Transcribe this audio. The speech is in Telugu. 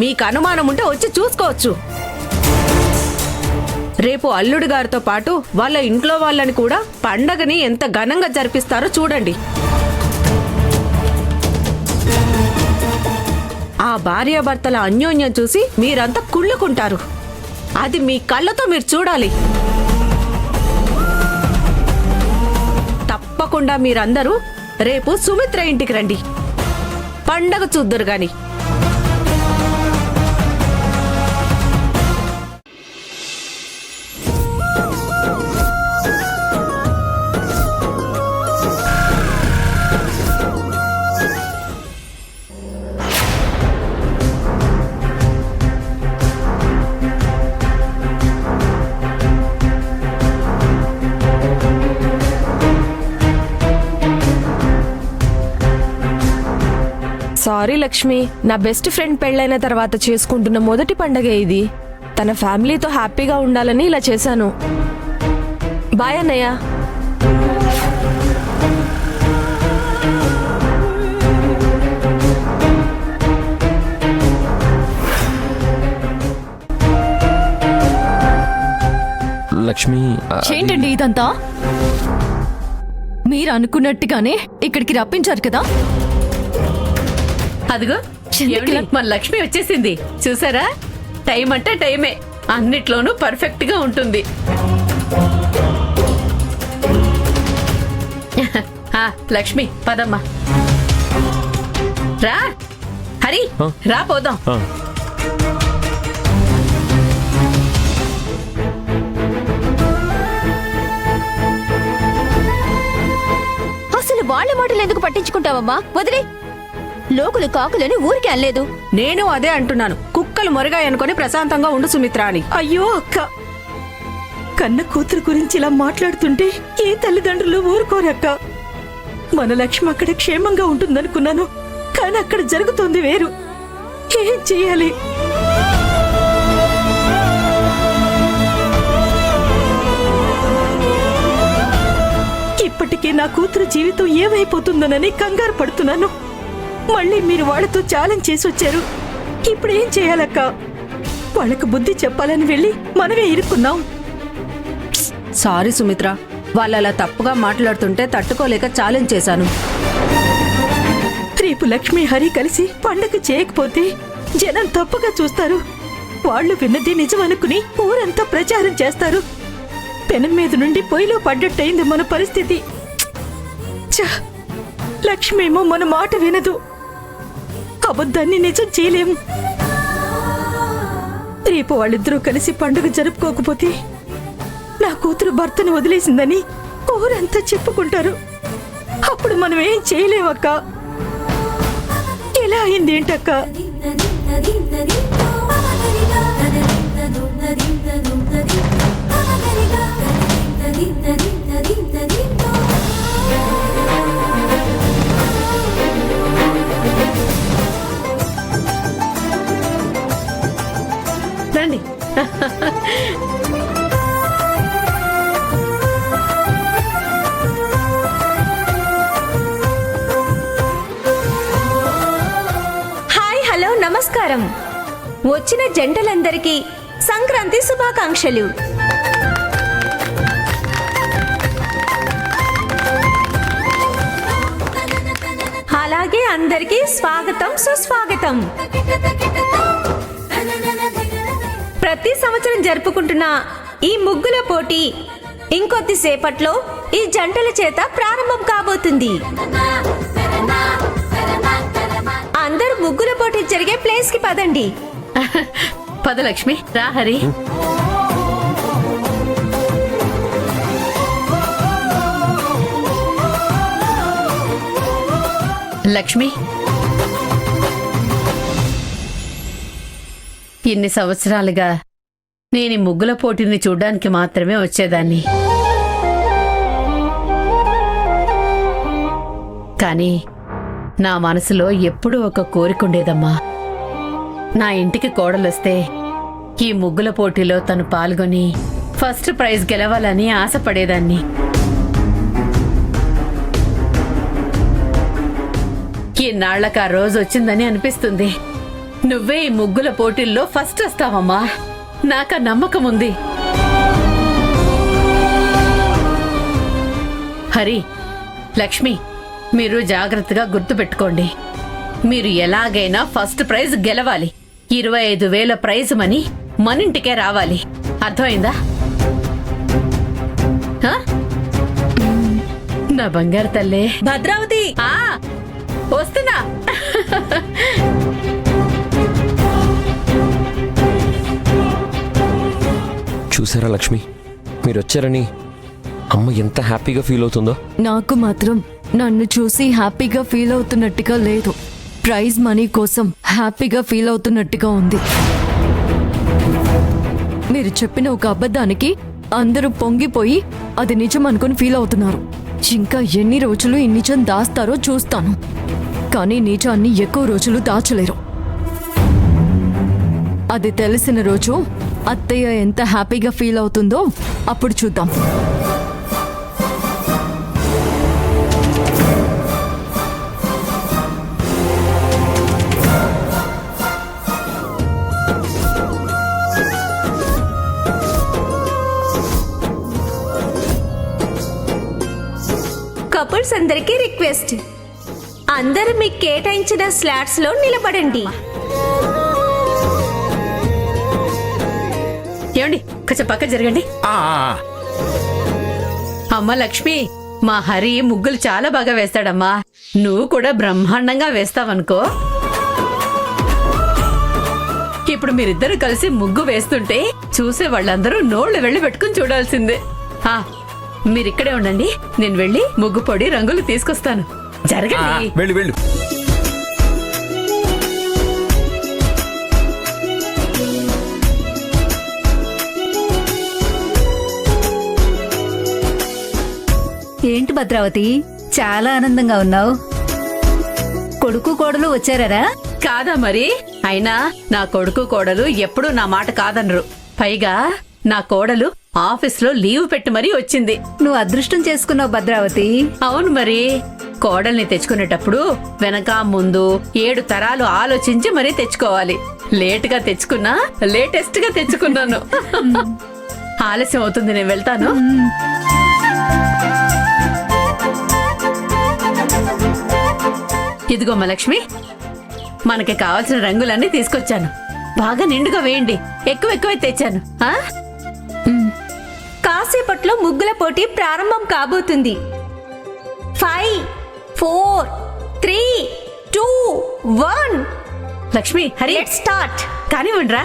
మీకు అనుమానం ఉంటే వచ్చి చూసుకోవచ్చు. రేపు అల్లుడి గారితో పాటు వాళ్ళ ఇంట్లో వాళ్ళని కూడా పండగని ఎంత ఘనంగా జరిపిస్తారో చూడండి. ఆ భార్యాభర్తల అన్యోన్యం చూసి మీరంతా కుళ్ళుకుంటారు. అది మీ కళ్ళతో మీరు చూడాలి. తప్పకుండా మీరందరూ రేపు సుమిత్ర ఇంటికి రండి. పండగ చూద్దురు గాని. సారీ లక్ష్మి, నా బెస్ట్ ఫ్రెండ్ పెళ్ళైన తర్వాత చేసుకుంటున్న మొదటి పండగ ఇది. తన ఫ్యామిలీతో హ్యాపీగా ఉండాలని ఇలా చేశాను. బాయ్ అన్నయ్య. లక్ష్మి, ఏంటండి ఇదంతా? మీరు అనుకున్నట్టుగానే ఇక్కడికి రప్పించారు కదా. అదిగో మన లక్ష్మి వచ్చేసింది చూసారా. టైం అంటే టైమే, అన్నిట్లోనూ పర్ఫెక్ట్ గా ఉంటుంది. లక్ష్మి పదమ్మా, రా హరి, రా పోదాం. అసలు వాళ్ళ మాటలు ఎందుకు పట్టించుకుంటావమ్మా? వదిలే. లోకులు కాకులని ఊరికే అనలేదు. నేను అదే అంటున్నాను. కుక్కలు మొరగాయనుకొని ప్రశాంతంగా ఉండు సుమిత్ర అని. అయ్యో అక్క, కన్న కూతురు గురించి ఇలా మాట్లాడుతుంటే ఏ తల్లిదండ్రులు ఊరుకోరక్క. మన లక్ష్మి అక్కడ క్షేమంగా ఉంటుందనుకున్నాను, కానీ అక్కడ జరుగుతోంది వేరు. ఏం చెయ్యాలి? ఇప్పటికే నా కూతురు జీవితం ఏమైపోతుందోనని కంగారు పడుతున్నాను. మళ్ళీ మీరు వాళ్ళతో ఛాలెంజ్ చేసి వచ్చారు. ఇప్పుడు ఏం చేయాలక్క? వాళ్ళకు బుద్ధి చెప్పాలని వెళ్ళి మనమే ఇరుక్కున్నాం. సారీ సుమిత్ర, వాళ్ళు అలా తప్పుగా మాట్లాడుతుంటే తట్టుకోలేక ఛాలెంజ్ చేశాను. రేపు లక్ష్మి హరి కలిసి పండగ చేయకపోతే జనం తప్పుగా చూస్తారు. వాళ్ళు విన్నది నిజమనుకుని ఊరంతా ప్రచారం చేస్తారు. పెనం మీద నుండి పొయ్యిలో పడ్డట్టయింది మన పరిస్థితి. లక్ష్మేమో మన మాట వినదు. అబద్ధాన్ని నిజం చేయలేం. రేపు వాళ్ళిద్దరూ కలిసి పండుగ జరుపుకోకపోతే నా కూతురు భర్తను వదిలేసిందని ఊరంతా చెప్పుకుంటారు. అప్పుడు మనం ఏం చేయలేమక్క. ఎలా అయింది ఏంటక్క? రండి. హాయ్, హలో, నమస్కారం. వచ్చిన జంటలందరికీ సంక్రాంతి శుభాకాంక్షలు. అలాగే అందరికీ స్వాగతం, సుస్వాగతం. ప్రతి సంవత్సరం జరుపుకుంటున్న ఈ ముగ్గుల పోటీ ఇంకొద్దిసేపట్లో ఈ జంటల చేత ప్రారంభం కాబోతుంది. అందరూ ముగ్గుల పోటీ జరిగే ప్లేస్ కి పదండి. పద లక్ష్మి, రా హరి. లక్ష్మి, ఇన్ని సంవత్సరాలుగా నేను ముగ్గుల పోటీని చూడ్డానికి మాత్రమే వచ్చేదాన్ని. కానీ నా మనసులో ఎప్పుడూ ఒక కోరికుండేదమ్మా. నా ఇంటికి కోడలొస్తే ఈ ముగ్గుల పోటీలో తను పాల్గొని ఫస్ట్ ప్రైజ్ గెలవాలని ఆశపడేదాన్ని. ఈనాళ్లకు ఆ రోజు వచ్చిందని అనిపిస్తుంది. నువ్వే ఈ ముగ్గుల పోటీల్లో ఫస్ట్ వస్తావమ్మా, నాకా నమ్మకం ఉంది. హరి, లక్ష్మి, మీరు జాగ్రత్తగా గుర్తుపెట్టుకోండి. మీరు ఎలాగైనా ఫస్ట్ ప్రైజ్ గెలవాలి. 25,000 ప్రైజ్ మనీ మనింటికే రావాలి. అర్థమైందా? ఆ? నా బంగారు తల్లే. భద్రావతి, ఆ, వస్తున్నా. చూసారా లక్ష్మి, మీరు వచ్చారని అమ్మ ఎంత హ్యాపీగా ఫీల్ అవుతుందో. నాకు మాత్రం నన్ను చూసి హ్యాపీగా ఫీల్ అవుతున్నట్టుగా లేదు. ప్రైజ్ మనీ కోసం హ్యాపీగా ఫీల్ అవుతున్నట్టుగా ఉంది. మీరు చెప్పిన ఒక అబద్ధానికి అందరూ పొంగిపోయి అది నిజం అనుకుని ఫీల్ అవుతున్నారు. ఇంకా ఎన్ని రోజులు ఈ నిజం దాస్తారో చూస్తాను. కానీ నిజాన్ని ఎక్కువ రోజులు దాచలేరు. అది తెలిసిన రోజు అత్తయ్య ఎంత హ్యాపీగా ఫీల్ అవుతుందో అప్పుడు చూద్దాం. కపుల్స్ అందరికీ రిక్వెస్ట్, అందరూ మీకు కేటాయించిన స్లాట్స్ లో నిలబడండి. ఏమండి, కొంచెం పక్క జరగండి. అమ్మ లక్ష్మి, మా హరి ముగ్గులు చాలా బాగా వేస్తాడమ్మా. నువ్వు కూడా బ్రహ్మాండంగా వేస్తావనుకో. ఇప్పుడు మీరిద్దరు కలిసి ముగ్గు వేస్తుంటే చూసే వాళ్ళందరూ నోళ్లు వెళ్ళి పెట్టుకుని చూడాల్సిందే. మీరిక్కడే ఉండండి, నేను వెళ్ళి ముగ్గు పొడి రంగులు తీసుకొస్తాను. జరగండి. వెళ్ళు వెళ్ళు. ఏంటి భద్రావతి, చాలా ఆనందంగా ఉన్నావు? కొడుకు కోడలు వచ్చారా? కాదా మరి, అయినా నా కొడుకు కోడలు ఎప్పుడూ నా మాట కాదనరు. పైగా నా కోడలు ఆఫీస్లో లీవ్ పెట్టి మరీ వచ్చింది. నువ్వు అదృష్టం చేసుకున్నావు భద్రావతి. అవును మరి, కోడల్ని తెచ్చుకునేటప్పుడు వెనక ముందు 7 తరాలు ఆలోచించి మరీ తెచ్చుకోవాలి. లేటుగా తెచ్చుకున్నా లేటెస్ట్ గా తెచ్చుకున్నాను. ఆలస్యం అవుతుంది, నేను వెళ్తాను. ఇదిగోమ్మ లక్ష్మి, మనకి కావాల్సిన రంగులన్నీ తీసుకొచ్చాను. బాగా నిండుగా వేయండి, ఎక్కువే తెచ్చాను. కాసేపట్లో ముగ్గుల పోటీ ప్రారంభం కాబోతుంది. 5, 4, 3, 2, 1 లక్ష్మి, హరి, లెట్స్ స్టార్ట్. కానివ్వండి రా.